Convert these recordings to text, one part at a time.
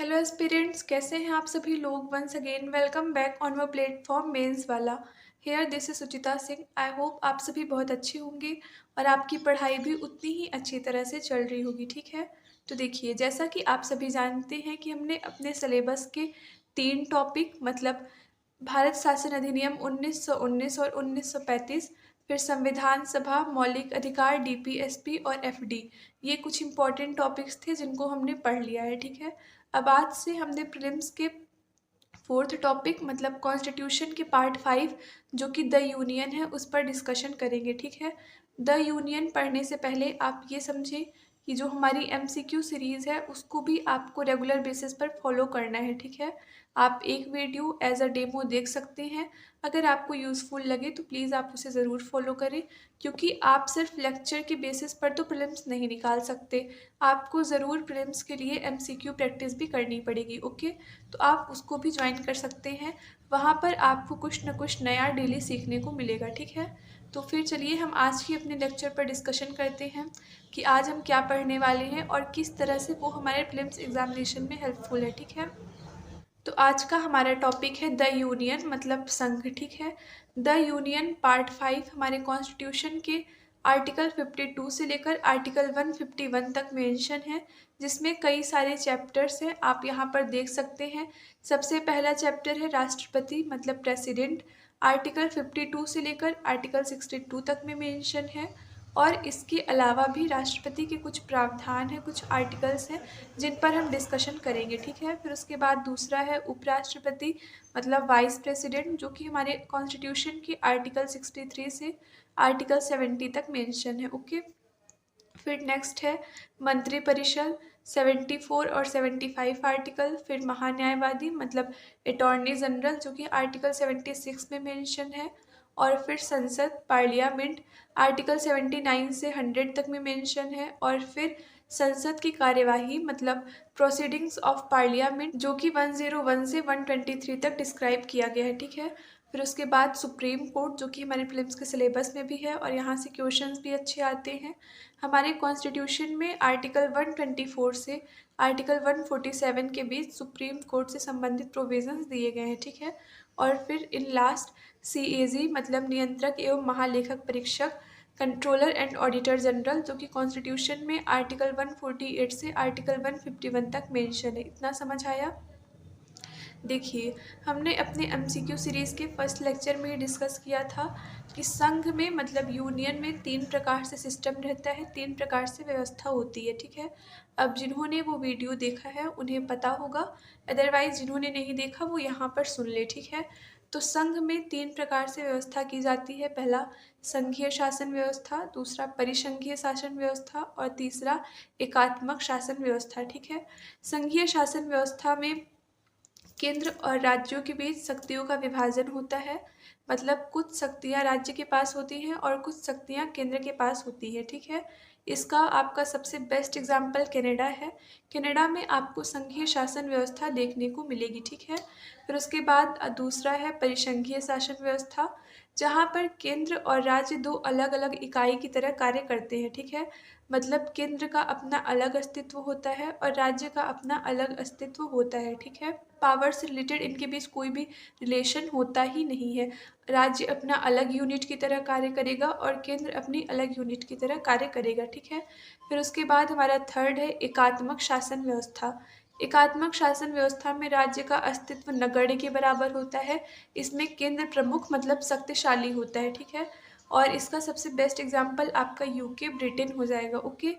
Hello aspirants, कैसे हैं आप सभी लोग। Once again welcome back on my platform mains वाला। Here this is Suchita Singh. I hope आप सभी बहुत अच्छे होंगे और आपकी पढ़ाई भी उतनी ही अच्छी तरह से चल रही होगी। ठीक है, तो देखिए, जैसा कि आप सभी जानते हैं कि हमने अपने सिलेबस के 3 टॉपिक मतलब भारत शासन अधिनियम 1919 और 1935, फिर संविधान सभा, मौलिक अधिकार, डीपीएसपी और एफडी, ये कुछ इंपॉर्टेंट टॉपिक्स थे जिनको हमने पढ़ लिया है। ठीक है, अब आज से हमने प्रीलिम्स के 4th टॉपिक मतलब कॉन्स्टिट्यूशन के पार्ट 5 जो कि द यूनियन है उस पर डिस्कशन करेंगे। ठीक है, द यूनियन पढ़ने से पहले आप ये समझें कि जो हमारी एमसीक्यू सीरीज़ है उसको भी आपको रेगुलर बेसिस पर फॉलो करना है। ठीक है, आप एक वीडियो एज अ डेमो देख सकते हैं। अगर आपको यूज़फुल लगे तो प्लीज़ आप उसे ज़रूर फॉलो करें, क्योंकि आप सिर्फ लेक्चर के बेसिस पर तो प्रीलिम्स नहीं निकाल सकते। आपको ज़रूर प्रीलिम्स के लिए एमसीक्यू प्रैक्टिस भी करनी पड़ेगी। ओके, तो आप उसको भी ज्वाइन कर सकते हैं। वहाँ पर आपको कुछ न कुछ नया डेली सीखने को मिलेगा। ठीक है, तो फिर चलिए हम आज की अपने लेक्चर पर डिस्कशन करते हैं कि आज हम क्या पढ़ने वाले हैं और किस तरह से वो हमारे प्रीलिम्स एग्जामिनेशन में हेल्पफुल है। ठीक है, तो आज का हमारा टॉपिक है द यूनियन मतलब संघ। ठीक है, द यूनियन पार्ट 5 हमारे कॉन्स्टिट्यूशन के आर्टिकल 52 से लेकर आर्टिकल 151 तक मेंशन है, जिसमें कई सारे चैप्टर्स हैं। आप यहाँ पर देख सकते हैं। सबसे पहला चैप्टर है राष्ट्रपति मतलब प्रेसिडेंट। आर्टिकल 52 से लेकर आर्टिकल 62 तक में मेंशन है। और इसके अलावा भी राष्ट्रपति के कुछ प्रावधान हैं, कुछ आर्टिकल्स हैं जिन पर हम डिस्कशन करेंगे। ठीक है, फिर उसके बाद दूसरा है उपराष्ट्रपति मतलब वाइस प्रेसिडेंट, जो कि हमारे कॉन्स्टिट्यूशन की आर्टिकल 63 से आर्टिकल 70 तक मेंशन है। ओके, फिर नेक्स्ट है मंत्रिपरिषद 74 और 75 आर्टिकल। फिर महान्यायवादी मतलब अटॉर्नी जनरल, जो कि आर्टिकल 76 में मेंशन है। और फिर संसद पार्लियामेंट आर्टिकल 79 से 100 तक में मेंशन है। और फिर संसद की कार्यवाही मतलब प्रोसीडिंग्स ऑफ पार्लियामेंट, जो कि 101 से 123 तक डिस्क्राइब किया गया है। ठीक है, फिर उसके बाद सुप्रीम कोर्ट, जो कि हमारे प्रीलिम्स के सिलेबस में भी है और यहाँ से क्वेश्चंस भी अच्छे आते हैं। हमारे कॉन्स्टिट्यूशन में आर्टिकल 124 से आर्टिकल 147 के बीच सुप्रीम कोर्ट से संबंधित प्रोविजंस दिए गए हैं। ठीक है, और फिर इन लास्ट सीएजी मतलब नियंत्रक एवं महालेखक परीक्षक, कंट्रोलर एंड ऑडिटर जनरल, जो कि कॉन्स्टिट्यूशन में आर्टिकल 148 से आर्टिकल 151 तक मेंशन है। इतना समझ आया। देखिए, हमने अपने एमसीक्यू सीरीज़ के फर्स्ट लेक्चर में ही डिस्कस किया था कि संघ में मतलब यूनियन में 3 प्रकार से सिस्टम रहता है, 3 प्रकार से व्यवस्था होती है। ठीक है, अब जिन्होंने वो वीडियो देखा है उन्हें पता होगा, अदरवाइज जिन्होंने नहीं देखा वो यहाँ पर सुन ले। ठीक है, तो संघ में 3 प्रकार से व्यवस्था की जाती है। पहला संघीय शासन व्यवस्था, दूसरा परिसंघीय शासन व्यवस्था और तीसरा एकात्मक शासन व्यवस्था। ठीक है, संघीय शासन व्यवस्था में केंद्र और राज्यों के बीच शक्तियों का विभाजन होता है। मतलब कुछ शक्तियाँ राज्य के पास होती हैं और कुछ शक्तियाँ केंद्र के पास होती है। ठीक है, इसका आपका सबसे बेस्ट एग्जाम्पल कनाडा है। कनाडा में आपको संघीय शासन व्यवस्था देखने को मिलेगी। ठीक है, फिर उसके बाद दूसरा है परिसंघीय शासन व्यवस्था, जहाँ पर केंद्र और राज्य दो अलग अलग इकाई की तरह कार्य करते हैं। ठीक है, मतलब केंद्र का अपना अलग अस्तित्व होता है और राज्य का अपना अलग अस्तित्व होता है। ठीक है, पावर से रिलेटेड इनके बीच कोई भी रिलेशन होता ही नहीं है। राज्य अपना अलग यूनिट की तरह कार्य करेगा और केंद्र अपनी अलग यूनिट की तरह कार्य करेगा। ठीक है, फिर उसके बाद हमारा थर्ड है एकात्मक शासन व्यवस्था। एकात्मक शासन व्यवस्था में राज्य का अस्तित्व नगण्य के बराबर होता है। इसमें केंद्र प्रमुख मतलब शक्तिशाली होता है। ठीक है, और इसका सबसे बेस्ट एग्जाम्पल आपका यूके ब्रिटेन हो जाएगा। ओके,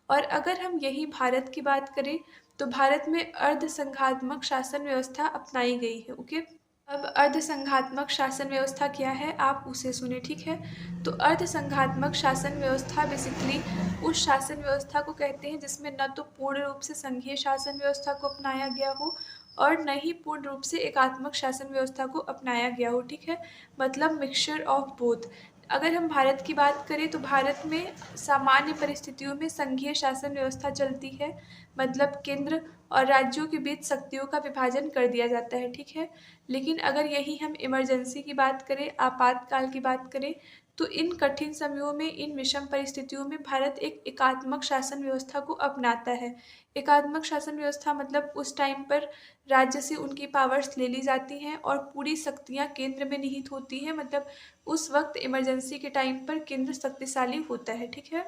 और अगर हम यही भारत की बात करें तो भारत में अर्धसंघात्मक शासन व्यवस्था अपनाई गई है। ओके, अब अर्धसंघात्मक शासन व्यवस्था क्या है आप उसे सुने। ठीक है, तो अर्धसंघात्मक शासन व्यवस्था बेसिकली उस शासन व्यवस्था को कहते हैं जिसमें न तो पूर्ण रूप से संघीय शासन व्यवस्था को अपनाया गया हो और न ही पूर्ण रूप से एकात्मक शासन व्यवस्था को अपनाया गया हो। ठीक है, मतलब मिक्सचर ऑफ बोथ। अगर हम भारत की बात करें तो भारत में सामान्य परिस्थितियों में संघीय शासन व्यवस्था चलती है, मतलब केंद्र और राज्यों के बीच शक्तियों का विभाजन कर दिया जाता है। ठीक है, लेकिन अगर यही हम इमरजेंसी की बात करें, आपातकाल की बात करें, तो इन कठिन समयों में, इन विषम परिस्थितियों में भारत एक एकात्मक शासन व्यवस्था को अपनाता है। एकात्मक शासन व्यवस्था मतलब उस टाइम पर राज्य से उनकी पावर्स ले ली जाती हैं और पूरी शक्तियाँ केंद्र में निहित होती हैं। मतलब उस वक्त इमरजेंसी के टाइम पर केंद्र शक्तिशाली होता है, ठीक है।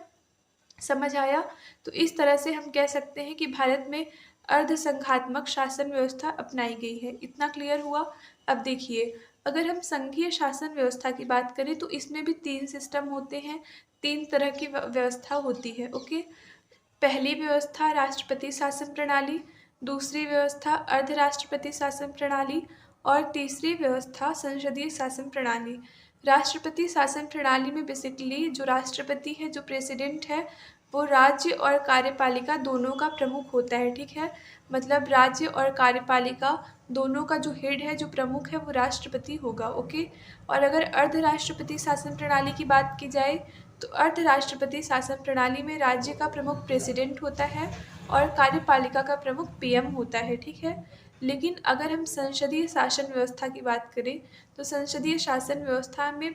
समझ आया? तो इस तरह से हम कह सकते हैं कि भारत में अर्धसंघात्मक शासन व्यवस्था अपनाई गई है। इतना क्लियर हुआ? अब देखिए, अगर हम संघीय शासन व्यवस्था की बात करें तो इसमें भी 3 सिस्टम होते हैं, 3 तरह की व्यवस्था होती है, ओके। पहली व्यवस्था राष्ट्रपति शासन प्रणाली, दूसरी व्यवस्था अर्धराष्ट्रपति शासन प्रणाली और तीसरी व्यवस्था संसदीय शासन प्रणाली। राष्ट्रपति शासन प्रणाली में बेसिकली जो राष्ट्रपति है, जो प्रेसिडेंट है, वो राज्य और कार्यपालिका दोनों का प्रमुख होता है, ठीक है। मतलब राज्य और कार्यपालिका दोनों का जो हेड है, जो प्रमुख है, वो राष्ट्रपति होगा, ओके। और अगर अर्धराष्ट्रपति शासन प्रणाली की बात की जाए तो अर्धराष्ट्रपति शासन प्रणाली में राज्य का प्रमुख प्रेसिडेंट होता है और कार्यपालिका का प्रमुख पीएम होता है, ठीक है। लेकिन अगर हम संसदीय शासन व्यवस्था की बात करें तो संसदीय शासन व्यवस्था में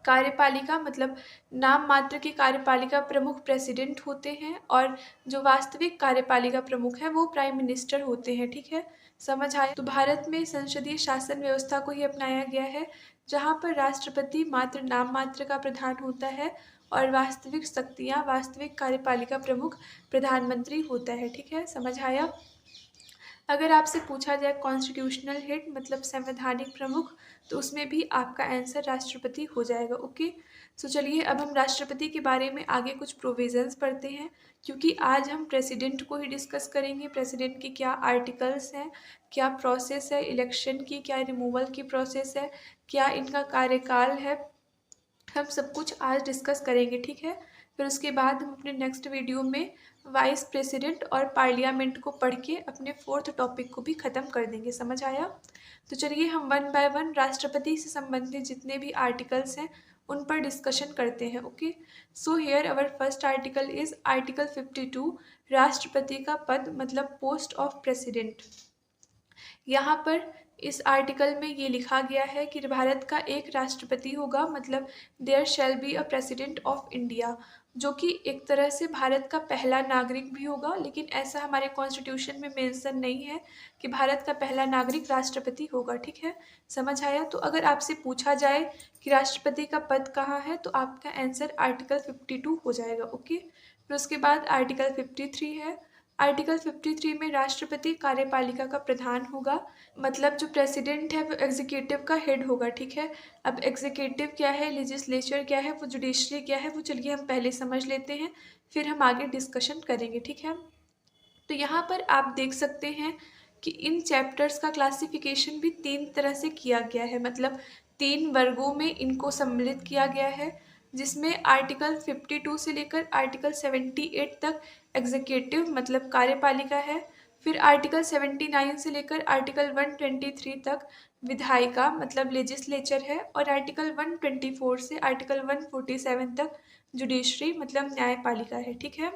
कार्यपालिका मतलब नाम मात्र की कार्यपालिका प्रमुख प्रेसिडेंट होते हैं और जो वास्तविक कार्यपालिका प्रमुख है वो प्राइम मिनिस्टर होते हैं, ठीक है। समझ आया? तो भारत में संसदीय शासन व्यवस्था को ही अपनाया गया है, जहाँ पर राष्ट्रपति मात्र नाम मात्र का प्रधान होता है और वास्तविक शक्तियाँ, वास्तविक कार्यपालिका प्रमुख प्रधानमंत्री होता है, ठीक है। समझ आया? अगर आपसे पूछा जाए कॉन्स्टिट्यूशनल हेड मतलब संवैधानिक प्रमुख, तो उसमें भी आपका आंसर राष्ट्रपति हो जाएगा, ओके। सो चलिए अब हम राष्ट्रपति के बारे में आगे कुछ प्रोविजंस पढ़ते हैं, क्योंकि आज हम प्रेसिडेंट को ही डिस्कस करेंगे। प्रेसिडेंट की क्या आर्टिकल्स हैं, क्या प्रोसेस है इलेक्शन की, क्या रिमूवल की प्रोसेस है, क्या इनका कार्यकाल है, हम सब कुछ आज डिस्कस करेंगे, ठीक है। फिर उसके बाद हम अपने नेक्स्ट वीडियो में वाइस प्रेसिडेंट और पार्लियामेंट को पढ़ के अपने 4th टॉपिक को भी ख़त्म कर देंगे। समझ आया? तो चलिए हम 1 बाय 1 राष्ट्रपति से संबंधित जितने भी आर्टिकल्स हैं उन पर डिस्कशन करते हैं, okay. So here our first article is article 52, राष्ट्रपति का पद मतलब पोस्ट ऑफ प्रेसिडेंट। यहाँ पर इस आर्टिकल में ये लिखा गया है कि भारत का एक राष्ट्रपति होगा, मतलब there shall be a president of India, जो कि एक तरह से भारत का पहला नागरिक भी होगा। लेकिन ऐसा हमारे कॉन्स्टिट्यूशन में मेंशन नहीं है कि भारत का पहला नागरिक राष्ट्रपति होगा, ठीक है। समझ आया? तो अगर आपसे पूछा जाए कि राष्ट्रपति का पद कहाँ है तो आपका आंसर आर्टिकल 52 हो जाएगा, ओके। फिर उसके बाद आर्टिकल 53 है। आर्टिकल 53 में राष्ट्रपति कार्यपालिका का प्रधान होगा, मतलब जो प्रेसिडेंट है वो एग्जीक्यूटिव का हेड होगा, ठीक है। अब एग्जीक्यूटिव क्या है, लेजिस्लेचर क्या है, वो जुडिशरी क्या है, वो चलिए हम पहले समझ लेते हैं, फिर हम आगे डिस्कशन करेंगे, ठीक है। तो यहाँ पर आप देख सकते हैं कि इन चैप्टर्स का क्लासिफिकेशन भी 3 तरह से किया गया है, मतलब 3 वर्गों में इनको सम्मिलित किया गया है, जिसमें आर्टिकल 52 से लेकर आर्टिकल 78 तक एग्जीक्यूटिव मतलब कार्यपालिका है। फिर आर्टिकल 79 से लेकर आर्टिकल 123 तक विधायिका मतलब लेजिस्लेचर है और आर्टिकल 124 से आर्टिकल 147 तक जुडिशरी मतलब न्यायपालिका है, ठीक है।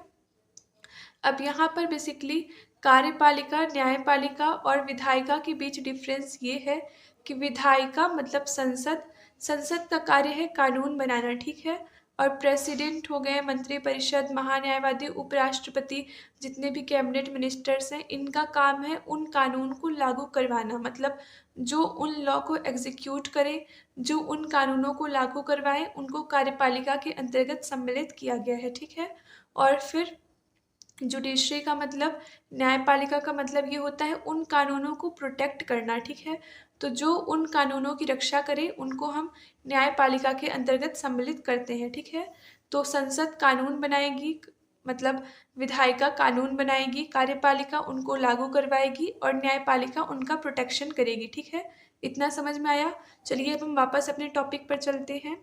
अब यहाँ पर बेसिकली कार्यपालिका, न्यायपालिका और विधायिका के बीच डिफरेंस ये है कि विधायिका मतलब संसद, संसद का कार्य है कानून बनाना, ठीक है। और प्रेसिडेंट हो गए मंत्रिपरिषद, महान्यायवादी, उपराष्ट्रपति, जितने भी कैबिनेट मिनिस्टर्स हैं, इनका काम है उन कानून को लागू करवाना, मतलब जो उन लॉ को एग्जीक्यूट करे, जो उन कानूनों को लागू करवाए, उनको कार्यपालिका के अंतर्गत सम्मिलित किया गया है, ठीक है। और फिर जुडिशरी का मतलब, न्यायपालिका का मतलब ये होता है उन कानूनों को प्रोटेक्ट करना, ठीक है। तो जो उन कानूनों की रक्षा करे उनको हम न्यायपालिका के अंतर्गत सम्मिलित करते हैं, ठीक है। तो संसद कानून बनाएगी, मतलब विधायिका कानून बनाएगी, कार्यपालिका उनको लागू करवाएगी और न्यायपालिका उनका प्रोटेक्शन करेगी, ठीक है। इतना समझ में आया? चलिए अब हम वापस अपने टॉपिक पर चलते हैं।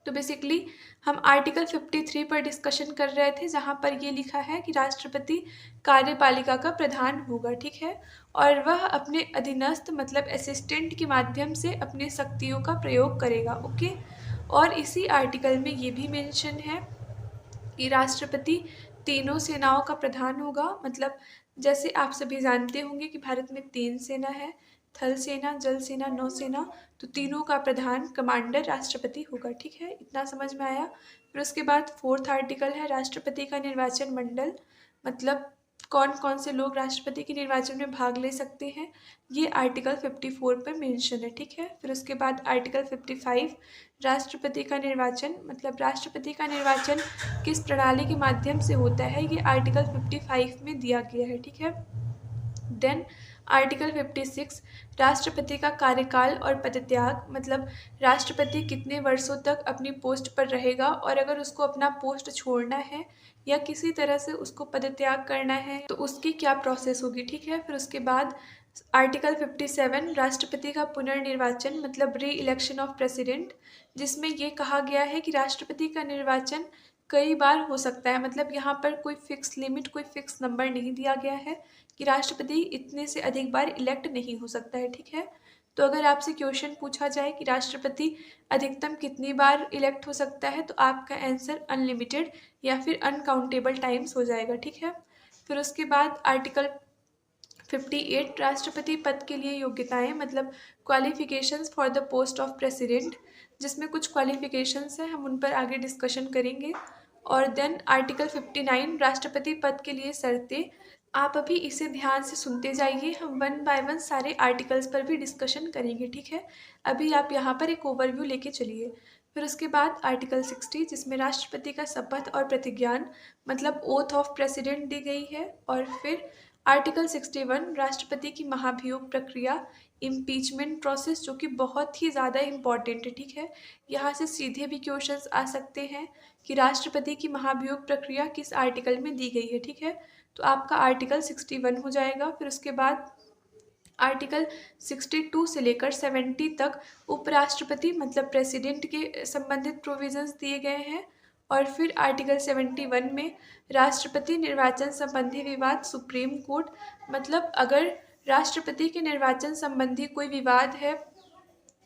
तो बेसिकली हम आर्टिकल 53 पर डिस्कशन कर रहे थे, जहाँ पर ये लिखा है कि राष्ट्रपति कार्यपालिका का प्रधान होगा, ठीक है। और वह अपने अधीनस्थ मतलब असिस्टेंट के माध्यम से अपनी शक्तियों का प्रयोग करेगा, ओके। और इसी आर्टिकल में ये भी मेंशन है कि राष्ट्रपति तीनों सेनाओं का प्रधान होगा, मतलब जैसे आप सभी जानते होंगे कि भारत में 3 सेना है, थल सेना, जल सेना, नौसेना, तो तीनों का प्रधान कमांडर राष्ट्रपति होगा। ठीक है, इतना समझ में आया। फिर उसके बाद फोर्थ आर्टिकल है राष्ट्रपति का निर्वाचन मंडल, मतलब कौन कौन से लोग राष्ट्रपति के निर्वाचन में भाग ले सकते हैं, ये आर्टिकल 54 पर मेंशन है। ठीक है, फिर उसके बाद आर्टिकल 55 राष्ट्रपति का निर्वाचन, मतलब राष्ट्रपति का निर्वाचन किस प्रणाली के माध्यम से होता है, ये आर्टिकल 55 में दिया गया है। ठीक है, देन आर्टिकल 56 राष्ट्रपति का कार्यकाल और पदत्याग, मतलब राष्ट्रपति कितने वर्षों तक अपनी पोस्ट पर रहेगा और अगर उसको अपना पोस्ट छोड़ना है या किसी तरह से उसको पदत्याग करना है तो उसकी क्या प्रोसेस होगी। ठीक है, फिर उसके बाद आर्टिकल 57 राष्ट्रपति का पुनर्निर्वाचन, मतलब री इलेक्शन ऑफ प्रेसिडेंट, जिसमें ये कहा गया है कि राष्ट्रपति का निर्वाचन कई बार हो सकता है, मतलब यहाँ पर कोई फिक्स लिमिट, कोई फिक्स नंबर नहीं दिया गया है कि राष्ट्रपति इतने से अधिक बार इलेक्ट नहीं हो सकता है। ठीक है, तो अगर आपसे क्वेश्चन पूछा जाए कि राष्ट्रपति अधिकतम कितनी बार इलेक्ट हो सकता है, तो आपका आंसर अनलिमिटेड या फिर अनकाउंटेबल टाइम्स हो जाएगा। ठीक है, फिर उसके बाद आर्टिकल 58 राष्ट्रपति पद के लिए योग्यताएं, मतलब qualifications for the post of president, जिसमें कुछ क्वालिफिकेशंस हैं, हम उन पर आगे डिस्कशन करेंगे। और देन आर्टिकल 59 राष्ट्रपति पद के लिए शर्तें। आप अभी इसे ध्यान से सुनते जाइए, हम वन बाय वन सारे आर्टिकल्स पर भी डिस्कशन करेंगे। ठीक है, अभी आप यहाँ पर एक ओवरव्यू लेके चलिए। फिर उसके बाद आर्टिकल 60 जिसमें राष्ट्रपति का शपथ और प्रतिज्ञान, मतलब ओथ ऑफ प्रेसिडेंट दी गई है। और फिर आर्टिकल 61 राष्ट्रपति की महाभियोग प्रक्रिया, इम्पीचमेंट प्रोसेस, जो कि बहुत ही ज़्यादा इम्पॉर्टेंट है। ठीक है, यहाँ से सीधे भी क्वेश्चंस आ सकते हैं कि राष्ट्रपति की महाभियोग प्रक्रिया किस आर्टिकल में दी गई है। ठीक है, तो आपका आर्टिकल 61 हो जाएगा। फिर उसके बाद आर्टिकल 62 से लेकर 70 तक उपराष्ट्रपति, मतलब प्रेसिडेंट के संबंधित प्रोविजंस दिए गए हैं। और फिर आर्टिकल 71 में राष्ट्रपति निर्वाचन संबंधी विवाद, सुप्रीम कोर्ट, मतलब अगर राष्ट्रपति के निर्वाचन संबंधी कोई विवाद है,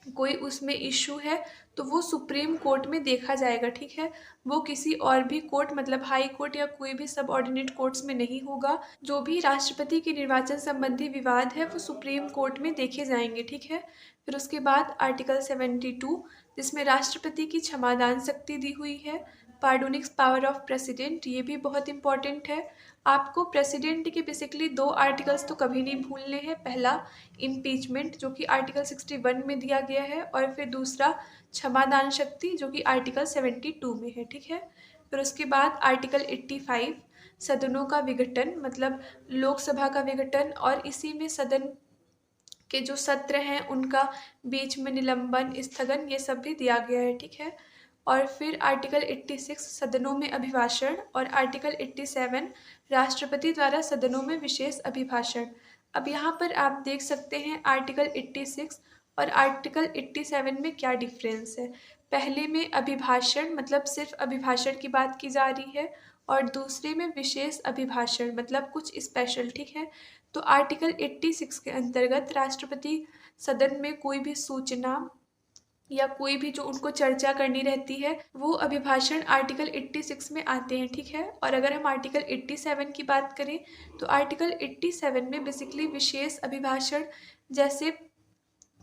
कोई उसमें इशू है, तो वो सुप्रीम कोर्ट में देखा जाएगा। ठीक है, वो किसी और भी कोर्ट, मतलब हाई कोर्ट या कोई भी सब ऑर्डिनेट कोर्ट्स में नहीं होगा। जो भी राष्ट्रपति के निर्वाचन संबंधी विवाद है वो सुप्रीम कोर्ट में देखे जाएंगे। ठीक है, फिर उसके बाद आर्टिकल 72 जिसमें राष्ट्रपति की क्षमादान शक्ति दी हुई है, पार्डोनिक्स पावर ऑफ प्रेसिडेंट, ये भी बहुत इंपॉर्टेंट है। आपको प्रेसिडेंट के बेसिकली दो आर्टिकल्स तो कभी नहीं भूलने हैं। पहला इम्पीचमेंट, जो कि आर्टिकल 61 में दिया गया है, और फिर दूसरा क्षमादान शक्ति, जो कि आर्टिकल 72 में है। ठीक है, फिर उसके बाद आर्टिकल 85 सदनों का विघटन, मतलब लोकसभा का विघटन और इसी में सदन के जो सत्र हैं उनका बीच में निलंबन, स्थगन, ये सब भी दिया गया है। ठीक है, और फिर आर्टिकल 86 सदनों में अभिभाषण और आर्टिकल 87 राष्ट्रपति द्वारा सदनों में विशेष अभिभाषण। अब यहाँ पर आप देख सकते हैं आर्टिकल 86 और आर्टिकल 87 में क्या डिफरेंस है। पहले में अभिभाषण, मतलब सिर्फ अभिभाषण की बात की जा रही है, और दूसरे में विशेष अभिभाषण, मतलब कुछ स्पेशल। ठीक है, तो आर्टिकल 86 के अंतर्गत राष्ट्रपति सदन में कोई भी सूचना या कोई भी जो उनको चर्चा करनी रहती है वो अभिभाषण आर्टिकल 86 में आते हैं। ठीक है, और अगर हम आर्टिकल 87 की बात करें तो आर्टिकल 87 में बेसिकली विशेष अभिभाषण, जैसे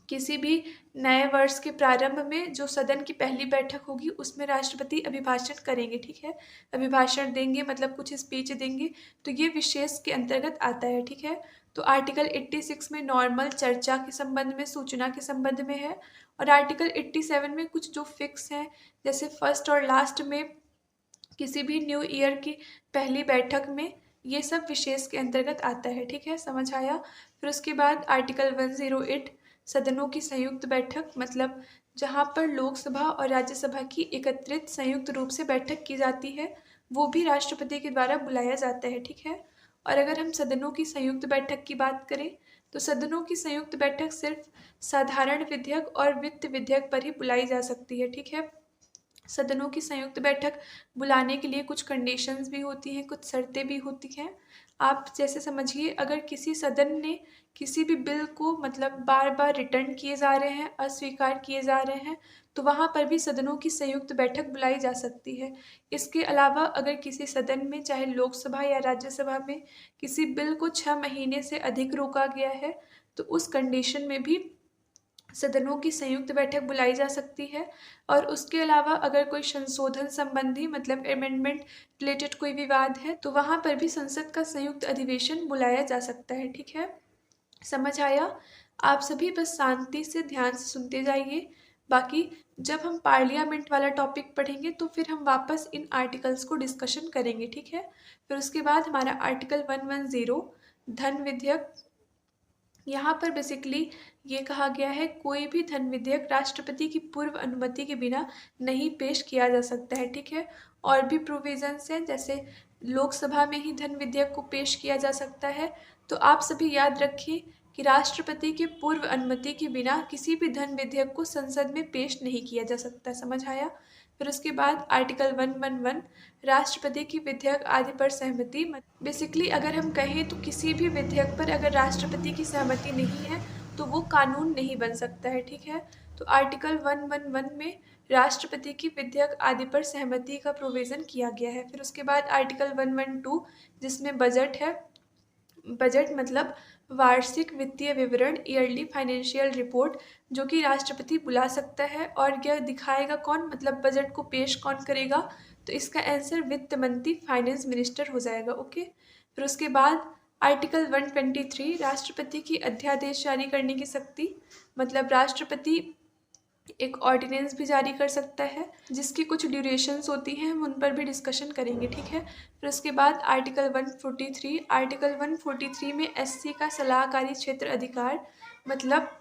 किसी भी नए वर्ष के प्रारंभ में जो सदन की पहली बैठक होगी उसमें राष्ट्रपति अभिभाषण करेंगे। ठीक है, अभिभाषण देंगे, मतलब कुछ स्पीच देंगे, तो ये विशेष के अंतर्गत आता है। ठीक है, तो आर्टिकल 86 में नॉर्मल चर्चा के संबंध में, सूचना के संबंध में है, और आर्टिकल 87 में कुछ जो फिक्स हैं, जैसे फर्स्ट और लास्ट में किसी भी न्यू ईयर की पहली बैठक में, ये सब विशेष के अंतर्गत आता है। ठीक है, समझ आया। फिर उसके बाद आर्टिकल 108 सदनों की संयुक्त बैठक, मतलब जहाँ पर लोकसभा और राज्यसभा की एकत्रित संयुक्त रूप से बैठक की जाती है, वो भी राष्ट्रपति के द्वारा बुलाया जाता है। ठीक है, और अगर हम सदनों की संयुक्त बैठक की बात करें तो सदनों की संयुक्त बैठक सिर्फ साधारण विधेयक और वित्त विधेयक पर ही बुलाई जा सकती है। ठीक है, सदनों की संयुक्त बैठक बुलाने के लिए कुछ कंडीशंस भी होती हैं, कुछ शर्तें भी होती हैं। आप जैसे समझिए, अगर किसी सदन ने किसी भी बिल को मतलब बार-बार रिटर्न किए जा रहे हैं, अस्वीकार किए जा रहे हैं, तो वहाँ पर भी सदनों की संयुक्त बैठक बुलाई जा सकती है। इसके अलावा अगर किसी सदन में, चाहे लोकसभा या राज्यसभा में, किसी बिल को 6 महीने से अधिक रोका गया है, तो उस कंडीशन में भी सदनों की संयुक्त बैठक बुलाई जा सकती है। और उसके अलावा अगर कोई संशोधन संबंधी मतलब अमेंडमेंट रिलेटेड कोई विवाद है, तो वहाँ पर भी संसद का संयुक्त अधिवेशन बुलाया जा सकता है। ठीक है, समझ आया? आप सभी बस शांति से ध्यान से सुनते जाइए। बाकी जब हम पार्लियामेंट वाला टॉपिक पढ़ेंगे तो फिर हम वापस इन आर्टिकल्स को डिस्कशन करेंगे। ठीक है, फिर उसके बाद हमारा आर्टिकल 110 धन विधेयक। यहाँ पर बेसिकली ये कहा गया है, कोई भी धन विधेयक राष्ट्रपति की पूर्व अनुमति के बिना नहीं पेश किया जा सकता है। ठीक है, और भी प्रोविजंस हैं, जैसे लोकसभा में ही धन विधेयक को पेश किया जा सकता है। तो आप सभी याद रखिए कि राष्ट्रपति के पूर्व अनुमति के बिना किसी भी धन विधेयक को संसद में पेश नहीं किया जा सकता। समझ आया? फिर उसके बाद आर्टिकल 111 राष्ट्रपति की विधेयक आदि पर सहमति। बेसिकली अगर हम कहें तो किसी भी विधेयक पर अगर राष्ट्रपति की सहमति नहीं है तो वो कानून नहीं बन सकता है। ठीक है, तो आर्टिकल 111 में राष्ट्रपति की विधेयक आदि पर सहमति का प्रोविज़न किया गया है। फिर उसके बाद आर्टिकल 112 जिसमें बजट है। बजट मतलब वार्षिक वित्तीय विवरण, ईयरली फाइनेंशियल रिपोर्ट, जो कि राष्ट्रपति बुला सकता है। और यह दिखाएगा कौन, मतलब बजट को पेश कौन करेगा? तो इसका आंसर वित्त मंत्री, फाइनेंस मिनिस्टर हो जाएगा। ओके, फिर उसके बाद आर्टिकल 123 राष्ट्रपति की अध्यादेश जारी करने की शक्ति, मतलब राष्ट्रपति एक ऑर्डिनेंस भी जारी कर सकता है जिसकी कुछ ड्यूरेशंस होती हैं, हम उन पर भी डिस्कशन करेंगे। ठीक है, फिर उसके बाद आर्टिकल 143 में एससी का सलाहकारी क्षेत्र अधिकार, मतलब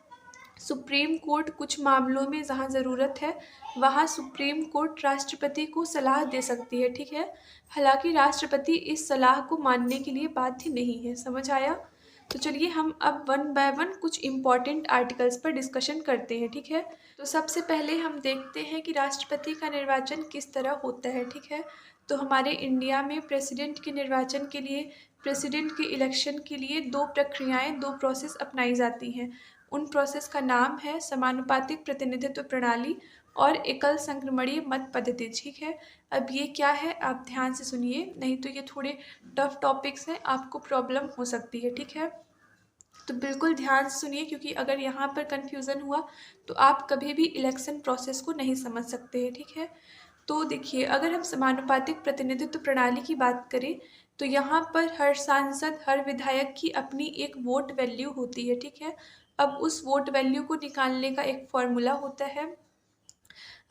सुप्रीम कोर्ट कुछ मामलों में जहाँ ज़रूरत है वहाँ सुप्रीम कोर्ट राष्ट्रपति को सलाह दे सकती है। ठीक है, हालांकि राष्ट्रपति इस सलाह को मानने के लिए बाध्य नहीं है। समझ आया? तो चलिए हम अब वन बाय वन कुछ इम्पॉर्टेंट आर्टिकल्स पर डिस्कशन करते हैं। ठीक है, तो सबसे पहले हम देखते हैं कि राष्ट्रपति का निर्वाचन किस तरह होता है। ठीक है, तो हमारे इंडिया में प्रेसिडेंट के निर्वाचन के लिए, प्रेसिडेंट के इलेक्शन के लिए दो प्रक्रियाएं, दो प्रोसेस अपनाई जाती हैं। उन प्रोसेस का नाम है समानुपातिक प्रतिनिधित्व प्रणाली और एकल संक्रमणीय मत पद्धति। ठीक है, अब ये क्या है आप ध्यान से सुनिए, नहीं तो ये थोड़े टफ टॉपिक्स हैं, आपको प्रॉब्लम हो सकती है। ठीक है, तो बिल्कुल ध्यान से सुनिए, क्योंकि अगर यहाँ पर कन्फ्यूज़न हुआ तो आप कभी भी इलेक्शन प्रोसेस को नहीं समझ सकते हैं। ठीक है, तो देखिए, अगर हम समानुपातिक प्रतिनिधित्व प्रणाली की बात करें तो यहाँ पर हर सांसद, हर विधायक की अपनी एक वोट वैल्यू होती है। ठीक है, अब उस वोट वैल्यू को निकालने का एक फॉर्मूला होता है।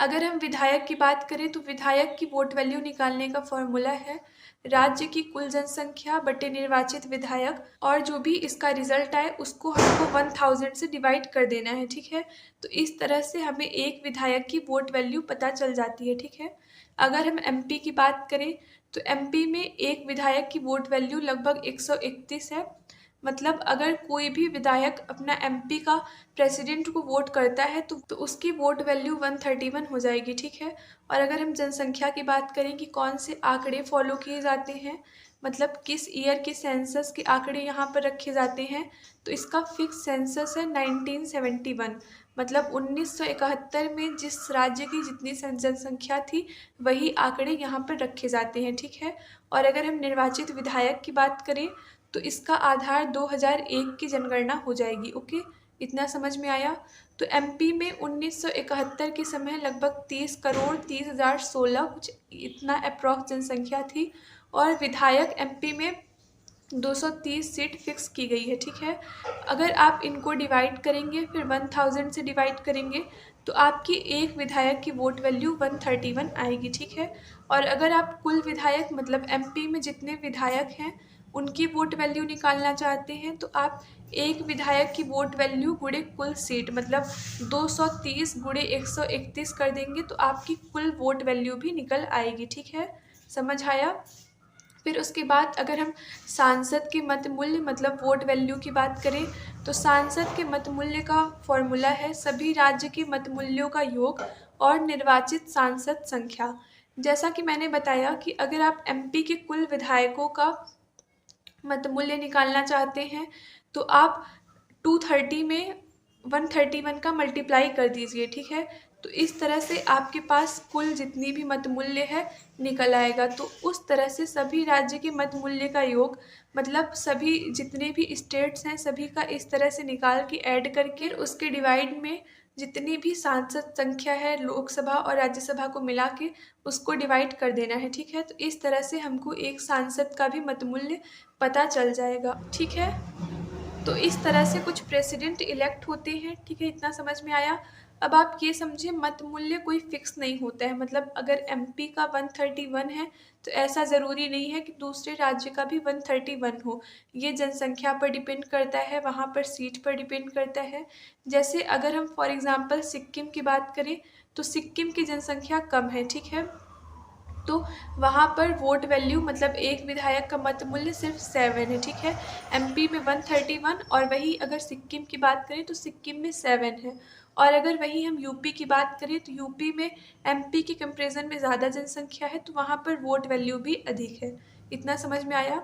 अगर हम विधायक की बात करें तो विधायक की वोट वैल्यू निकालने का फॉर्मूला है राज्य की कुल जनसंख्या बटे निर्वाचित विधायक, और जो भी इसका रिजल्ट आए उसको हमको 1000 से डिवाइड कर देना है। ठीक है, तो इस तरह से हमें एक विधायक की वोट वैल्यू पता चल जाती है। ठीक है, अगर हम एमपी की बात करें तो एमपी में एक विधायक की वोट वैल्यू लगभग 131 है। मतलब अगर कोई भी विधायक अपना एमपी का प्रेसिडेंट को वोट करता है तो उसकी वोट वैल्यू 131 हो जाएगी। ठीक है, और अगर हम जनसंख्या की बात करें कि कौन से आंकड़े फॉलो किए जाते हैं, मतलब किस ईयर के सेंसस के आंकड़े यहाँ पर रखे जाते हैं, तो इसका फिक्स सेंसस है 1971। मतलब 1971 में जिस राज्य की जितनी जनसंख्या थी वही आंकड़े यहाँ पर रखे जाते हैं। ठीक है, और अगर हम निर्वाचित विधायक की बात करें तो इसका आधार 2001 की जनगणना हो जाएगी। ओके, इतना समझ में आया? तो एमपी में 1971 के समय लगभग 30,30,16 कुछ इतना अप्रॉक्स जनसंख्या थी, और विधायक एमपी में 230 सीट फिक्स की गई है। ठीक है, अगर आप इनको डिवाइड करेंगे, फिर 1000 से डिवाइड करेंगे तो आपकी एक विधायक की वोट वैल्यू 131 आएगी। ठीक है, और अगर आप कुल विधायक मतलब एमपी में जितने विधायक हैं उनकी वोट वैल्यू निकालना चाहते हैं तो आप एक विधायक की वोट वैल्यू गुणे कुल सीट, मतलब 230 गुणे 131 कर देंगे तो आपकी कुल वोट वैल्यू भी निकल आएगी। ठीक है, समझ आया? फिर उसके बाद अगर हम सांसद के मत मूल्य मतलब वोट वैल्यू की बात करें तो सांसद के मत मूल्य का फॉर्मूला है सभी राज्य के मत मूल्यों का योग और निर्वाचित सांसद संख्या। जैसा कि मैंने बताया कि अगर आप एमपी के कुल विधायकों का मतमूल्य निकालना चाहते हैं तो आप 230 में 131 का मल्टीप्लाई कर दीजिए, ठीक है। तो इस तरह से आपके पास कुल जितनी भी मतमूल्य है निकल आएगा। तो उस तरह से सभी राज्य के मतमूल्य का योग, मतलब सभी जितने भी स्टेट्स हैं सभी का इस तरह से निकाल के ऐड करके उसके डिवाइड में जितनी भी सांसद संख्या है लोकसभा और राज्यसभा को मिला के उसको डिवाइड कर देना है, ठीक है। तो इस तरह से हमको एक सांसद का भी मतमूल्य पता चल जाएगा, ठीक है। तो इस तरह से कुछ प्रेसिडेंट इलेक्ट होते हैं, ठीक है। इतना समझ में आया। अब आप ये समझिए मत मूल्य कोई फिक्स नहीं होता है, मतलब अगर एमपी का 131 है तो ऐसा ज़रूरी नहीं है कि दूसरे राज्य का भी 131 हो। ये जनसंख्या पर डिपेंड करता है, वहाँ पर सीट पर डिपेंड करता है। जैसे अगर हम फॉर एग्ज़ाम्पल सिक्किम की बात करें तो सिक्किम की जनसंख्या कम है, ठीक है। तो वहाँ पर वोट वैल्यू मतलब एक विधायक का मत मूल्य सिर्फ 7 है, ठीक है। एमपी में 131 और वही अगर सिक्किम की बात करें तो सिक्किम में 7 है। और अगर वही हम यूपी की बात करें तो यूपी में एमपी के कंपेरिजन में ज़्यादा जनसंख्या है तो वहाँ पर वोट वैल्यू भी अधिक है। इतना समझ में आया।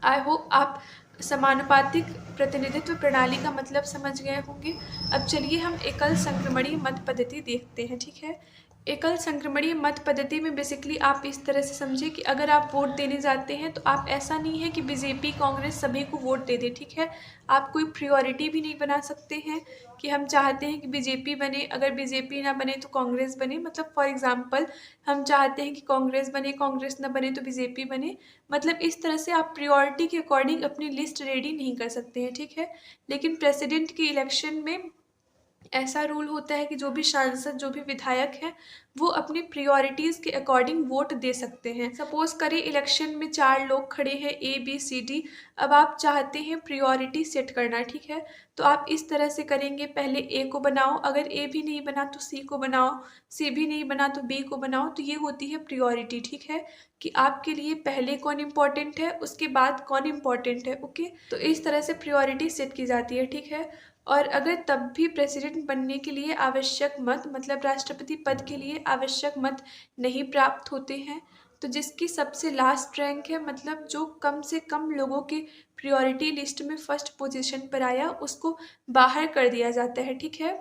आई होप आप समानुपातिक प्रतिनिधित्व प्रणाली का मतलब समझ गए होंगे। अब चलिए हम एकल संक्रमणीय मत पद्धति देखते हैं, ठीक है। एकल संक्रमणीय मत पद्धति में बेसिकली आप इस तरह से समझे कि अगर आप वोट देने जाते हैं तो आप ऐसा नहीं है कि बीजेपी कांग्रेस सभी को वोट दे दे, ठीक है। आप कोई प्रायोरिटी भी नहीं बना सकते हैं कि हम चाहते हैं कि बीजेपी बने, अगर बीजेपी ना बने तो कांग्रेस बने। मतलब फॉर एग्जांपल हम चाहते हैं कि कांग्रेस बने, कांग्रेस ना बने तो बीजेपी बने। मतलब इस तरह से आप प्रायोरिटी के अकॉर्डिंग अपनी लिस्ट रेडी नहीं कर सकते हैं, ठीक है। लेकिन प्रेसिडेंट की इलेक्शन में ऐसा रूल होता है कि जो भी सांसद जो भी विधायक हैं वो अपनी प्रायोरिटीज़ के अकॉर्डिंग वोट दे सकते हैं। सपोज करें इलेक्शन में 4 लोग खड़े हैं ए बी सी डी। अब आप चाहते हैं प्रायोरिटी सेट करना, ठीक है। तो आप इस तरह से करेंगे, पहले ए को बनाओ, अगर ए भी नहीं बना तो सी को बनाओ, सी भी नहीं बना तो बी को बनाओ। तो ये होती है प्रायोरिटी, ठीक है, कि आपके लिए पहले कौन इम्पोर्टेंट है उसके बाद कौन इम्पोर्टेंट है। ओके, तो इस तरह से प्रायोरिटी सेट की जाती है, ठीक है। और अगर तब भी प्रेसिडेंट बनने के लिए आवश्यक मत मतलब राष्ट्रपति पद के लिए आवश्यक मत नहीं प्राप्त होते हैं तो जिसकी सबसे लास्ट रैंक है, मतलब जो कम से कम लोगों की प्रायोरिटी लिस्ट में फर्स्ट पोजीशन पर आया, उसको बाहर कर दिया जाता है, ठीक है।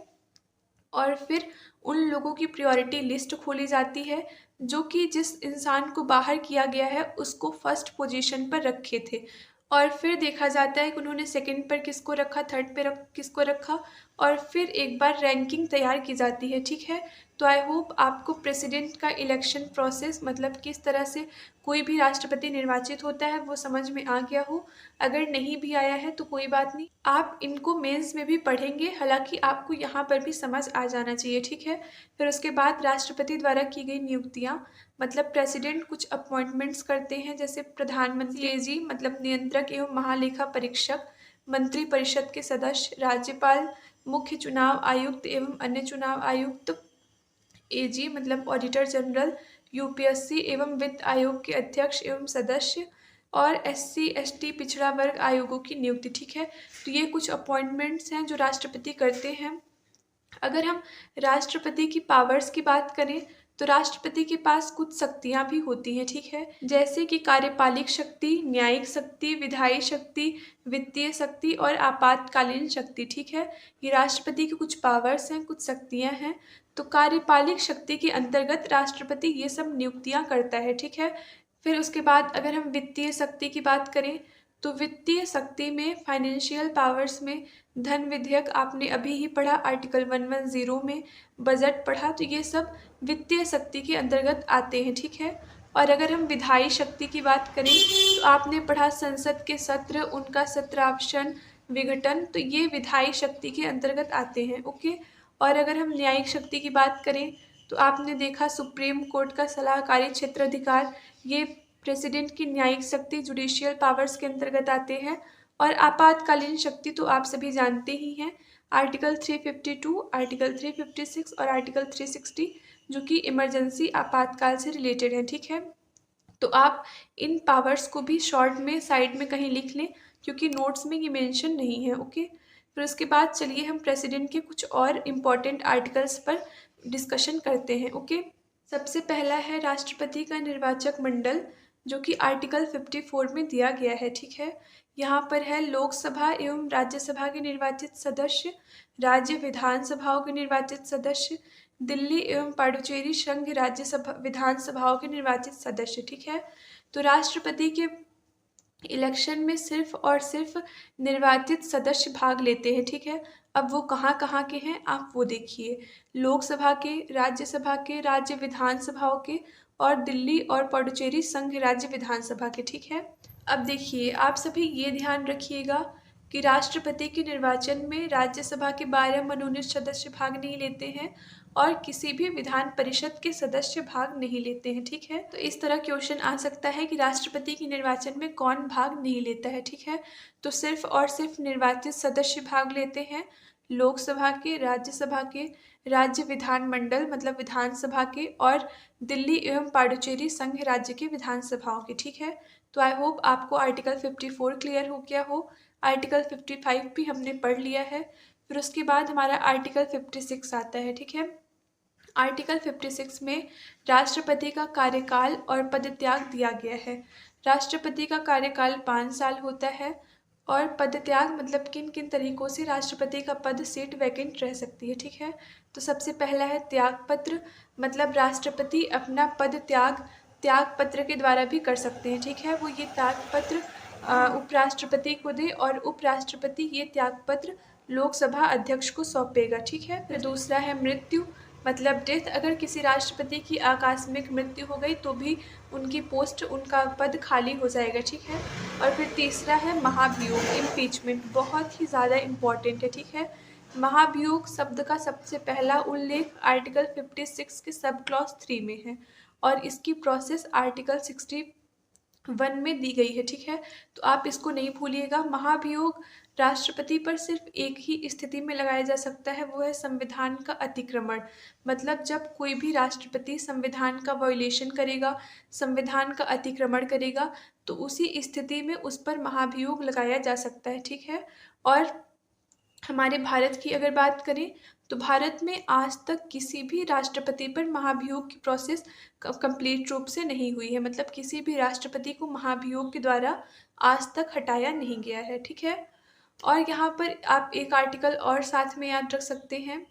और फिर उन लोगों की प्रायोरिटी लिस्ट खोली जाती है जो कि जिस इंसान को बाहर किया गया है उसको फर्स्ट पोजीशन पर रखे थे। और फिर देखा जाता है कि उन्होंने सेकंड पर किसको रखा, थर्ड पे किसको रखा, और फिर एक बार रैंकिंग तैयार की जाती है, ठीक है। तो आई होप आपको प्रेसिडेंट का इलेक्शन प्रोसेस मतलब किस तरह से कोई भी राष्ट्रपति निर्वाचित होता है वो समझ में आ गया हो। अगर नहीं भी आया है तो कोई बात नहीं, आप इनको मेंस में भी पढ़ेंगे, हालांकि आपको यहाँ पर भी समझ आ जाना चाहिए, ठीक है। फिर उसके बाद राष्ट्रपति द्वारा की गई नियुक्तियाँ, मतलब प्रेसिडेंट कुछ अपॉइंटमेंट्स करते हैं, जैसे प्रधानमंत्री एजी मतलब नियंत्रक एवं महालेखा परीक्षक, मंत्री परिषद के सदस्य, राज्यपाल, मुख्य चुनाव आयुक्त एवं अन्य चुनाव आयुक्त, एजी मतलब ऑडिटर जनरल, यूपीएससी एवं वित्त आयोग के अध्यक्ष एवं सदस्य, और एससी एसटी पिछड़ा वर्ग आयोगों की नियुक्ति, ठीक है। तो ये कुछ अपॉइंटमेंट्स हैं जो राष्ट्रपति करते हैं। अगर हम राष्ट्रपति की पावर्स की बात करें तो राष्ट्रपति के पास कुछ शक्तियां भी होती हैं, ठीक है। जैसे कि कार्यपालिक शक्ति, न्यायिक शक्ति, विधायी शक्ति, वित्तीय शक्ति और आपातकालीन शक्ति, ठीक है। ये राष्ट्रपति की कुछ पावर्स हैं, कुछ शक्तियां हैं। तो कार्यपालिक शक्ति के अंतर्गत राष्ट्रपति ये सब नियुक्तियां करता है, ठीक है। फिर उसके बाद अगर हम वित्तीय शक्ति की बात करें तो वित्तीय शक्ति में फाइनेंशियल पावर्स में धन विधेयक आपने अभी ही पढ़ा, आर्टिकल 110 में बजट पढ़ा, तो ये सब वित्तीय शक्ति के अंतर्गत आते हैं, ठीक है। और अगर हम विधायी शक्ति की बात करें तो आपने पढ़ा संसद के सत्र, उनका सत्रावसान, विघटन, तो ये विधायी शक्ति के अंतर्गत आते हैं। ओके, और अगर हम न्यायिक शक्ति की बात करें तो आपने देखा सुप्रीम कोर्ट का सलाहकारी क्षेत्राधिकार, ये प्रेसिडेंट की न्यायिक शक्ति जुडिशियल पावर्स के अंतर्गत आते हैं। और आपातकालीन शक्ति तो आप सभी जानते ही हैं, आर्टिकल 352, आर्टिकल 356 और आर्टिकल 360 जो कि इमरजेंसी आपातकाल से रिलेटेड है, ठीक है। तो आप इन पावर्स को भी शॉर्ट में साइड में कहीं लिख लें क्योंकि नोट्स में ये मेंशन नहीं है। ओके, फिर उसके बाद चलिए हम प्रेसिडेंट के कुछ और इम्पॉर्टेंट आर्टिकल्स पर डिस्कशन करते हैं। ओके, सबसे पहला है राष्ट्रपति का निर्वाचक मंडल। जो कि आर्टिकल 54 में दिया गया है, ठीक है। यहाँ पर है लोकसभा एवं राज्यसभा के निर्वाचित सदस्य, राज्य विधानसभाओं के निर्वाचित सदस्य, दिल्ली एवं पुडुचेरी संघ राज्यसभा विधानसभाओं के निर्वाचित सदस्य, ठीक है। तो राष्ट्रपति के इलेक्शन में सिर्फ और सिर्फ निर्वाचित सदस्य भाग लेते हैं, ठीक है। अब वो कहाँ कहाँ के हैं आप वो देखिए, लोकसभा के, राज्यसभा के, राज्य विधानसभाओं के और दिल्ली और पुडुचेरी संघ राज्य विधानसभा के, ठीक है। अब देखिए आप सभी ये ध्यान रखिएगा कि राष्ट्रपति के निर्वाचन में राज्यसभा के 12 मनोनीत सदस्य भाग नहीं लेते हैं और किसी भी विधान परिषद के सदस्य भाग नहीं लेते हैं, ठीक है। तो इस तरह क्वेश्चन आ सकता है कि राष्ट्रपति के निर्वाचन में कौन भाग नहीं लेता है, ठीक है। तो सिर्फ और सिर्फ निर्वाचित सदस्य भाग लेते हैं, लोकसभा के, राज्यसभा के, राज्य विधानमंडल मतलब विधानसभा के और दिल्ली एवं पुडुचेरी संघ राज्य की विधानसभाओं के, ठीक है। तो आई होप आपको आर्टिकल 54 क्लियर हो गया हो। आर्टिकल 55 भी हमने पढ़ लिया है। फिर उसके बाद हमारा आर्टिकल 56 आता है, ठीक है। आर्टिकल 56 में राष्ट्रपति का कार्यकाल और पदत्याग दिया गया है। राष्ट्रपति का कार्यकाल 5 साल होता है और पदत्याग मतलब किन किन तरीकों से राष्ट्रपति का पद सीट वैकेंट रह सकती है, ठीक है। तो सबसे पहला है त्याग पत्र, मतलब राष्ट्रपति अपना पद त्याग पत्र के द्वारा भी कर सकते हैं, ठीक है। वो ये त्याग पत्र उपराष्ट्रपति को दे और उपराष्ट्रपति ये त्याग पत्र लोकसभा अध्यक्ष को सौंपेगा, ठीक है। फिर दूसरा है मृत्यु, मतलब डेथ, अगर किसी राष्ट्रपति की आकस्मिक मृत्यु हो गई तो भी उनकी पोस्ट, उनका पद खाली हो जाएगा, ठीक है। और फिर तीसरा है महाभियोग, इम्पीचमेंट, बहुत ही ज़्यादा इम्पॉर्टेंट है, ठीक है। महाभियोग शब्द का सबसे पहला उल्लेख आर्टिकल 56 के सब क्लॉज 3 में है और इसकी प्रोसेस आर्टिकल 61 में दी गई है, ठीक है। तो आप इसको नहीं भूलिएगा। महाभियोग राष्ट्रपति पर सिर्फ एक ही स्थिति में लगाया जा सकता है, वो है संविधान का अतिक्रमण, मतलब जब कोई भी राष्ट्रपति संविधान का वायोलेशन करेगा, संविधान का अतिक्रमण करेगा, तो उसी स्थिति में उस पर महाभियोग लगाया जा सकता है, ठीक है। और हमारे भारत की अगर बात करें तो भारत में आज तक किसी भी राष्ट्रपति पर महाभियोग की प्रोसेस कंप्लीट रूप से नहीं हुई है, मतलब किसी भी राष्ट्रपति को महाभियोग के द्वारा आज तक हटाया नहीं गया है, ठीक है। और यहाँ पर आप एक आर्टिकल और साथ में याद रख सकते हैं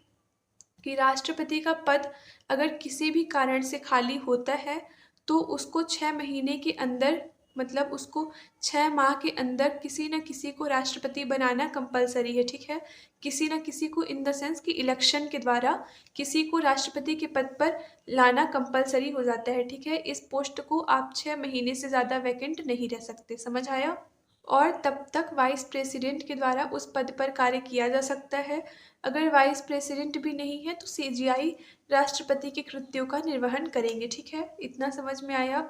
कि राष्ट्रपति का पद अगर किसी भी कारण से खाली होता है तो उसको 6 महीने के अंदर, मतलब उसको 6 माह के अंदर किसी न किसी को राष्ट्रपति बनाना कंपलसरी है, ठीक है। किसी न किसी को इन द सेंस कि इलेक्शन के द्वारा किसी को राष्ट्रपति के पद पर लाना कंपलसरी हो जाता है, ठीक है। इस पोस्ट को आप 6 महीने से ज़्यादा वैकेंट नहीं रह सकते, समझ आया। और तब तक वाइस प्रेसिडेंट के द्वारा उस पद पर कार्य किया जा सकता है। अगर वाइस प्रेसिडेंट भी नहीं है तो सीजीआई राष्ट्रपति के कृत्यों का निर्वहन करेंगे, ठीक है। इतना समझ में आया।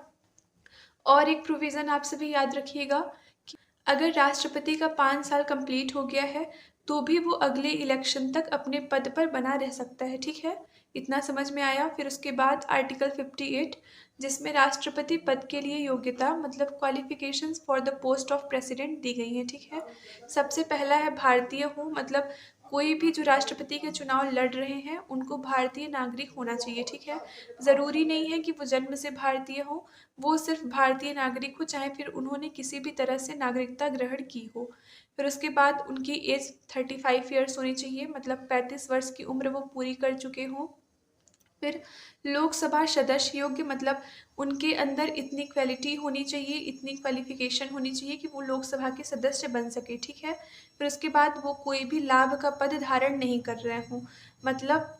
और एक प्रोविज़न आप सभी याद रखिएगा कि अगर राष्ट्रपति का 5 साल कंप्लीट हो गया है तो भी वो अगले इलेक्शन तक अपने पद पर बना रह सकता है, ठीक है। इतना समझ में आया। फिर उसके बाद आर्टिकल 58 जिसमें राष्ट्रपति पद के लिए योग्यता मतलब qualifications for the post of president दी गई हैं, ठीक है। सबसे पहला है भारतीय हूँ, मतलब कोई भी जो राष्ट्रपति के चुनाव लड़ रहे हैं उनको भारतीय नागरिक होना चाहिए, ठीक है। ज़रूरी नहीं है कि वो जन्म से भारतीय हो, वो सिर्फ भारतीय नागरिक हो, चाहे फिर उन्होंने किसी भी तरह से नागरिकता ग्रहण की हो। फिर उसके बाद उनकी एज 35 ईयर्स होनी चाहिए, मतलब 35 वर्ष की उम्र वो पूरी कर चुके हों। फिर लोकसभा सदस्य योग्य, मतलब उनके अंदर इतनी क्वालिटी होनी चाहिए, इतनी क्वालिफिकेशन होनी चाहिए कि वो लोकसभा के सदस्य बन सके, ठीक है। फिर उसके बाद वो कोई भी लाभ का पद धारण नहीं कर रहे हों, मतलब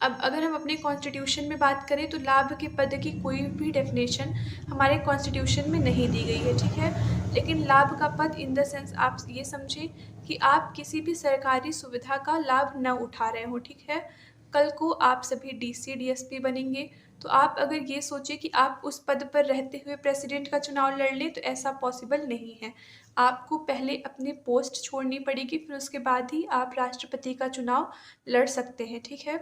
अब अगर हम अपने कॉन्स्टिट्यूशन में बात करें तो लाभ के पद की कोई भी डेफिनेशन हमारे कॉन्स्टिट्यूशन में नहीं दी गई है, ठीक है। लेकिन लाभ का पद इन द सेंस आप ये समझें कि आप किसी भी सरकारी सुविधा का लाभ न उठा रहे हो, ठीक है। कल को आप सभी डीसी डीएसपी बनेंगे तो आप अगर ये सोचें कि आप उस पद पर रहते हुए प्रेसिडेंट का चुनाव लड़ लें तो ऐसा पॉसिबल नहीं है। आपको पहले अपनी पोस्ट छोड़नी पड़ेगी, फिर उसके बाद ही आप राष्ट्रपति का चुनाव लड़ सकते हैं, ठीक है।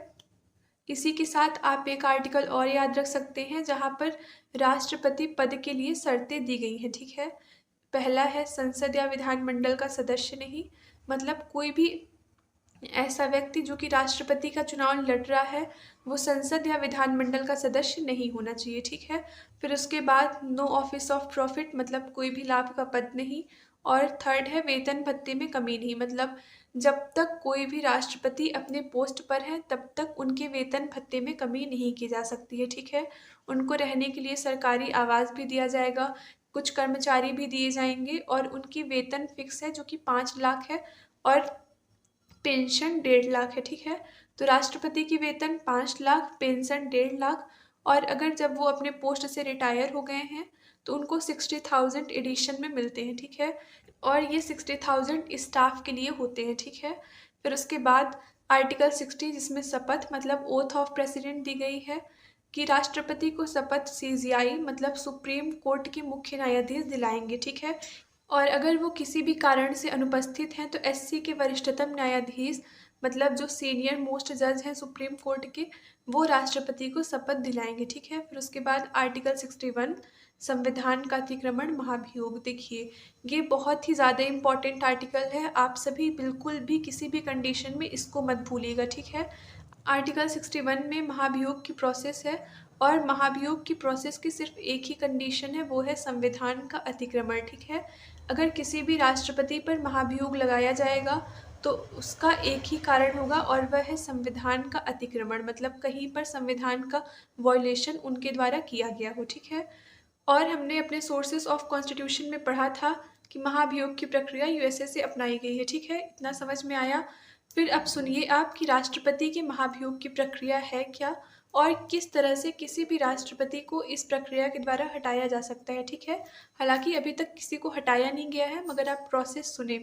इसी के साथ आप एक आर्टिकल और याद रख सकते हैं जहाँ पर राष्ट्रपति पद के लिए शर्तें दी गई हैं, ठीक है। पहला है संसद या विधानमंडल का सदस्य नहीं, मतलब कोई भी ऐसा व्यक्ति जो कि राष्ट्रपति का चुनाव लड़ रहा है, वो संसद या विधानमंडल का सदस्य नहीं होना चाहिए, ठीक है। फिर उसके बाद नो ऑफिस ऑफ प्रॉफिट, मतलब कोई भी लाभ का पद नहीं। और थर्ड है वेतन भत्ते में कमी नहीं, मतलब जब तक कोई भी राष्ट्रपति अपने पोस्ट पर है तब तक उनके वेतन भत्ते में कमी नहीं की जा सकती है, ठीक है। उनको रहने के लिए सरकारी आवास भी दिया जाएगा, कुछ कर्मचारी भी दिए जाएंगे, और उनकी वेतन फिक्स है जो कि 5 लाख है, और पेंशन 1.5 लाख है, ठीक है। तो राष्ट्रपति की वेतन 5 लाख, पेंशन 1.5 लाख। और अगर जब वो अपने पोस्ट से रिटायर हो गए हैं तो उनको 60,000 एडिशन में मिलते हैं, ठीक है। और ये 60,000 स्टाफ के लिए होते हैं, ठीक है। फिर उसके बाद आर्टिकल 60, जिसमें शपथ मतलब ओथ ऑफ प्रेसिडेंट दी गई है, कि राष्ट्रपति को शपथ सीजीआई मतलब सुप्रीम कोर्ट के मुख्य न्यायाधीश दिलाएंगे, ठीक है। और अगर वो किसी भी कारण से अनुपस्थित हैं तो एससी के वरिष्ठतम न्यायाधीश, मतलब जो सीनियर मोस्ट जज हैं सुप्रीम कोर्ट के, वो राष्ट्रपति को शपथ दिलाएंगे, ठीक है। फिर उसके बाद आर्टिकल 61, संविधान का अतिक्रमण महाभियोग। देखिए, ये बहुत ही ज़्यादा इम्पॉर्टेंट आर्टिकल है, आप सभी बिल्कुल भी किसी भी कंडीशन में इसको मत भूलिएगा, ठीक है। आर्टिकल 61 में महाभियोग की प्रोसेस है, और महाभियोग की प्रोसेस की सिर्फ एक ही कंडीशन है, वो है संविधान का अतिक्रमण, ठीक है। अगर किसी भी राष्ट्रपति पर महाभियोग लगाया जाएगा तो उसका एक ही कारण होगा, और वह है संविधान का अतिक्रमण, मतलब कहीं पर संविधान का वॉयलेशन उनके द्वारा किया गया हो, ठीक है। और हमने अपने सोर्सेस ऑफ कॉन्स्टिट्यूशन में पढ़ा था कि महाभियोग की प्रक्रिया यूएसए से अपनाई गई है, ठीक है। इतना समझ में आया। फिर अब सुनिए आप कि राष्ट्रपति के महाभियोग की प्रक्रिया है क्या, और किस तरह से किसी भी राष्ट्रपति को इस प्रक्रिया के द्वारा हटाया जा सकता है, ठीक है। हालांकि अभी तक किसी को हटाया नहीं गया है, मगर आप प्रोसेस सुने।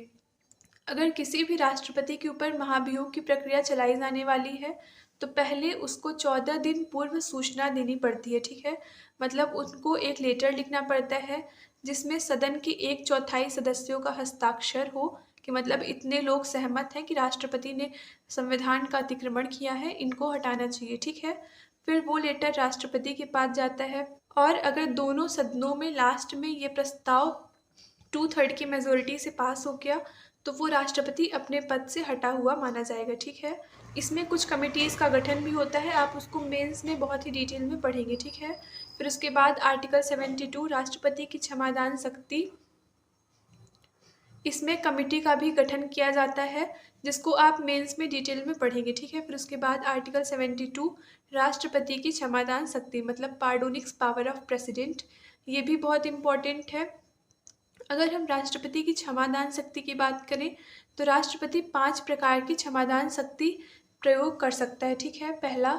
अगर किसी भी राष्ट्रपति के ऊपर महाभियोग की प्रक्रिया चलाई जाने वाली है तो पहले उसको 14 दिन पूर्व सूचना देनी पड़ती है, ठीक है। मतलब उनको एक लेटर लिखना पड़ता है जिसमें सदन के 1/4 सदस्यों का हस्ताक्षर हो, कि मतलब इतने लोग सहमत हैं कि राष्ट्रपति ने संविधान का अतिक्रमण किया है, इनको हटाना चाहिए, ठीक है। फिर वो लेटर राष्ट्रपति के पास जाता है, और अगर दोनों सदनों में लास्ट में ये प्रस्ताव 2/3 की मेजोरिटी से पास हो गया तो वो राष्ट्रपति अपने पद से हटा हुआ माना जाएगा, ठीक है। इसमें कुछ कमिटीज़ का गठन भी होता है, आप उसको मेंस में बहुत ही डिटेल में पढ़ेंगे, ठीक है। फिर उसके बाद आर्टिकल 72, राष्ट्रपति की क्षमादान शक्ति, इसमें कमेटी का भी गठन किया जाता है, जिसको आप मेंस में डिटेल में पढ़ेंगे, ठीक है। फिर उसके बाद आर्टिकल 72, राष्ट्रपति की क्षमादान शक्ति मतलब पार्डोनिक्स पावर ऑफ प्रेसिडेंट, ये भी बहुत इंपॉर्टेंट है। अगर हम राष्ट्रपति की क्षमादान शक्ति की बात करें तो राष्ट्रपति 5 प्रकार की क्षमादान शक्ति प्रयोग कर सकता है, ठीक है। पहला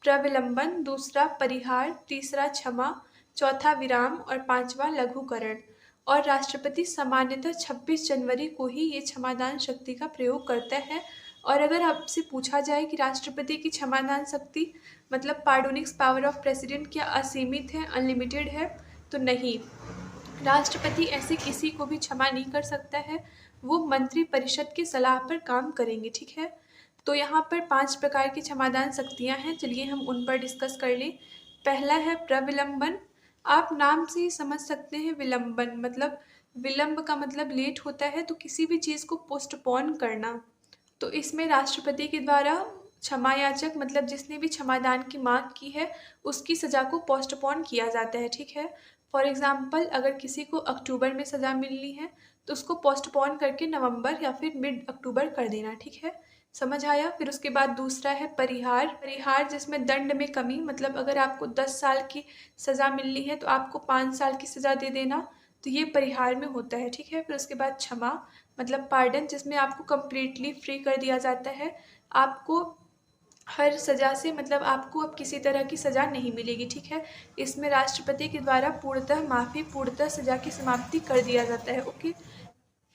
प्रविलंबन, दूसरा परिहार, तीसरा क्षमा, चौथा विराम, और पांचवा लघुकरण। और राष्ट्रपति सामान्यतः 26 जनवरी को ही ये क्षमादान शक्ति का प्रयोग करता है। और अगर आपसे पूछा जाए कि राष्ट्रपति की क्षमादान शक्ति मतलब पार्डोनिक्स पावर ऑफ प्रेसिडेंट क्या असीमित है, अनलिमिटेड है, तो नहीं, राष्ट्रपति ऐसे किसी को भी क्षमा नहीं कर सकता है, वो मंत्री परिषद की सलाह पर काम करेंगे, ठीक है। तो यहाँ पर 5 प्रकार की क्षमादान शक्तियाँ हैं, चलिए हम उन पर डिस्कस कर लें। पहला है प्रविलंबन, आप नाम से ही समझ सकते हैं विलंबन मतलब विलंब का मतलब लेट होता है, तो किसी भी चीज़ को पोस्टपोन करना। तो इसमें राष्ट्रपति के द्वारा क्षमा याचक मतलब जिसने भी क्षमादान की मांग की है उसकी सज़ा को पोस्टपोन किया जाता है, ठीक है। फॉर एग्जाम्पल अगर किसी को अक्टूबर में सज़ा मिलनी है तो उसको पोस्टपोन करके नवंबर या फिर मिड अक्टूबर कर देना, ठीक है। समझ आया। फिर उसके बाद दूसरा है परिहार, परिहार जिसमें दंड में कमी, मतलब अगर आपको 10 साल की सज़ा मिलनी है तो आपको 5 साल की सज़ा दे देना, तो ये परिहार में होता है, ठीक है। फिर उसके बाद क्षमा मतलब पार्डन, जिसमें आपको कम्प्लीटली फ्री कर दिया जाता है, आपको हर सज़ा से मतलब आपको अब किसी तरह की सज़ा नहीं मिलेगी, ठीक है। इसमें राष्ट्रपति के द्वारा पूर्णतः माफ़ी, पूर्णतः सज़ा की समाप्ति कर दिया जाता है, ओके।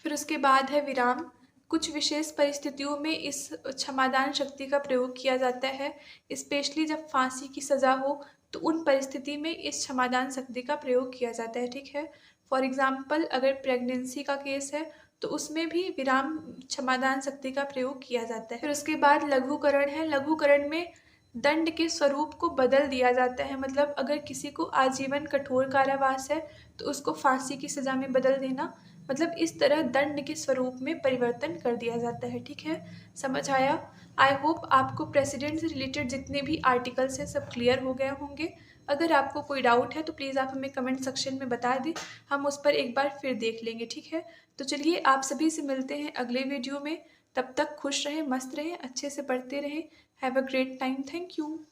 फिर उसके बाद है विराम, कुछ विशेष परिस्थितियों में इस क्षमादान शक्ति का प्रयोग किया जाता है, स्पेशली जब फांसी की सज़ा हो तो उन परिस्थिति में इस क्षमादान शक्ति का प्रयोग किया जाता है, ठीक है। फॉर एग्जाम्पल अगर प्रेगनेंसी का केस है तो उसमें भी विराम क्षमादान शक्ति का प्रयोग किया जाता है। फिर उसके बाद लघुकरण है, लघुकरण में दंड के स्वरूप को बदल दिया जाता है, मतलब अगर किसी को आजीवन कठोर कारावास है तो उसको फांसी की सज़ा में बदल देना, मतलब इस तरह दंड के स्वरूप में परिवर्तन कर दिया जाता है। ठीक है, समझ आया? आई होप आपको प्रेसिडेंट से रिलेटेड जितने भी आर्टिकल्स हैं सब क्लियर हो गए होंगे। अगर आपको कोई डाउट है तो प्लीज़ आप हमें कमेंट सेक्शन में बता दें, हम उस पर एक बार फिर देख लेंगे। ठीक है, तो चलिए आप सभी से मिलते हैं अगले वीडियो में। तब तक खुश रहें, मस्त रहें, अच्छे से पढ़ते रहें। Have a great time. Thank you.